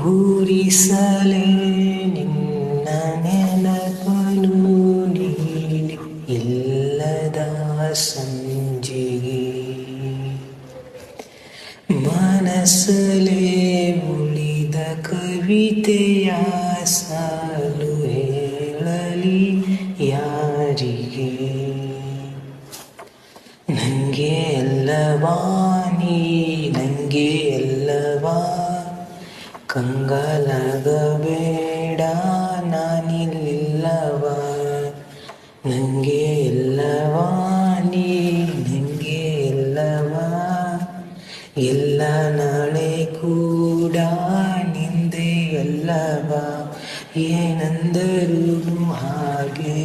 ಊರಿಸಲೇ ನಿನ್ನ ನೆನಪನು ನೀಡಿ ಇಲ್ಲದ ಸಂಜೆಗೆ ಮನಸ್ಸಲೇ ಉಳಿದ ಕವಿತೆಯ ಸಾಲು ಹೇಳಲಿ ಯಾರಿಗೆ ನಂಗೆ ಎಲ್ಲವಾ ನೀ ನಂಗೆ ಎಲ್ಲವಾ ಕಂಗಾಲಾಗಬೇಡ ನಾನಿಲ್ಲವ ನಂಗೆ ಎಲ್ಲವಾ ನೀ ನಂಗೆ ಎಲ್ಲವಾ ಎಲ್ಲ ನಾಳೆ ಕೂಡ ನಿಂದೆ ಅಲ್ಲವ ಏನಂದರೂ ಹಾಗೆ